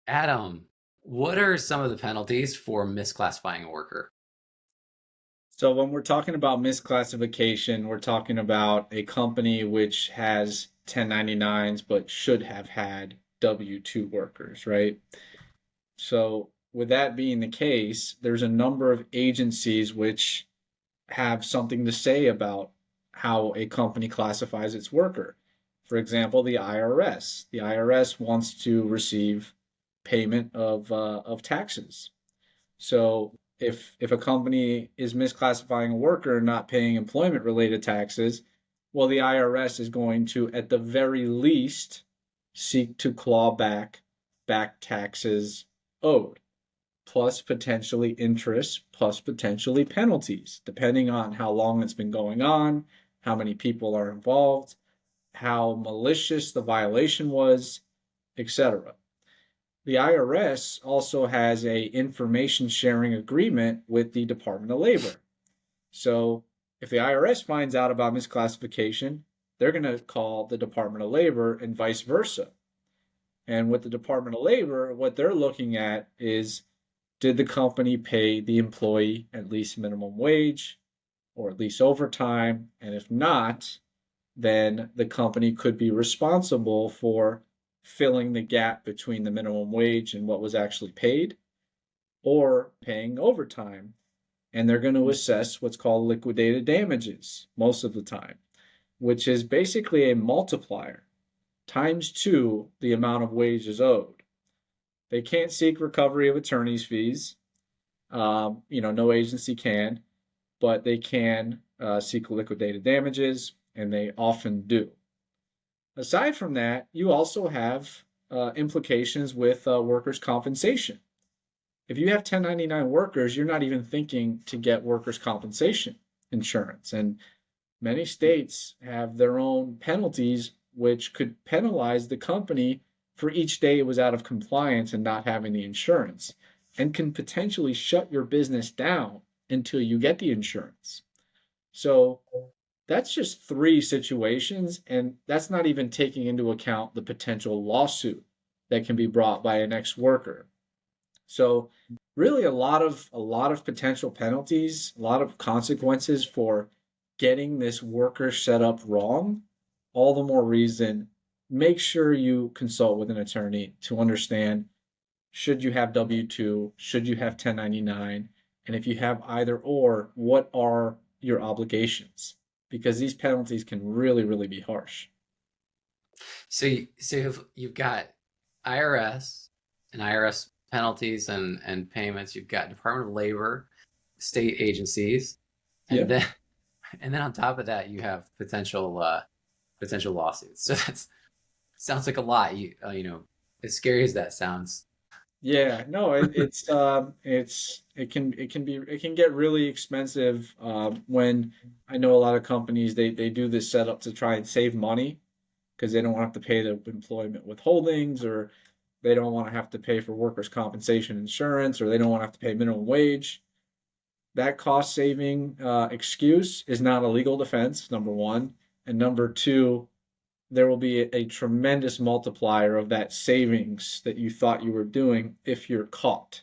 Adam, what are some of the penalties for misclassifying a worker? So when we're talking about misclassification, we're talking about a company which has 1099s but should have had W-2 workers, right? So with that being the case, there's a number of agencies which have something to say about how a company classifies its worker. For example, the IRS. The IRS wants to receive payment of taxes. So if a company is misclassifying a worker and not paying employment related taxes, well, the IRS is going to, at the very least, seek to claw back taxes owed, plus potentially interest, plus potentially penalties, depending on how long it's been going on, how many people are involved, how malicious the violation was, etc. The IRS also has a information sharing agreement with the Department of Labor. So if the IRS finds out about misclassification, they're going to call the Department of Labor and vice versa. And with the Department of Labor, what they're looking at is, did the company pay the employee at least minimum wage or at least overtime? And if not, then the company could be responsible for filling the gap between the minimum wage and what was actually paid or paying overtime. And they're going to assess what's called liquidated damages most of the time, which is basically a multiplier times two the amount of wages owed. They can't seek recovery of attorney's fees. No agency can, but they can seek liquidated damages, and they often do. Aside from that, you also have implications with workers' compensation. If you have 1099 workers, you're not even thinking to get workers' compensation insurance. And many states have their own penalties, which could penalize the company for each day it was out of compliance and not having the insurance, and can potentially shut your business down until you get the insurance. So that's just three situations, and that's not even taking into account the potential lawsuit that can be brought by an ex-worker. So really a lot of potential penalties, a lot of consequences for getting this worker set up wrong. All the more reason, make sure you consult with an attorney to understand, should you have W-2, should you have 1099, and if you have either or, what are your obligations? Because these penalties can really, really be harsh. So you've got IRS and IRS penalties and payments. You've got Department of Labor, state agencies, and Yeah. then and then on top of that, you have potential lawsuits. So that's sounds like a lot. As scary as that sounds. Yeah, no, it can get really expensive when I know a lot of companies they do this setup to try and save money because they don't want to have to pay the employment withholdings, or they don't want to have to pay for workers' compensation insurance, or they don't want to have to pay minimum wage. That cost saving excuse is not a legal defense, number one, and number two, there will be a tremendous multiplier of that savings that you thought you were doing if you're caught.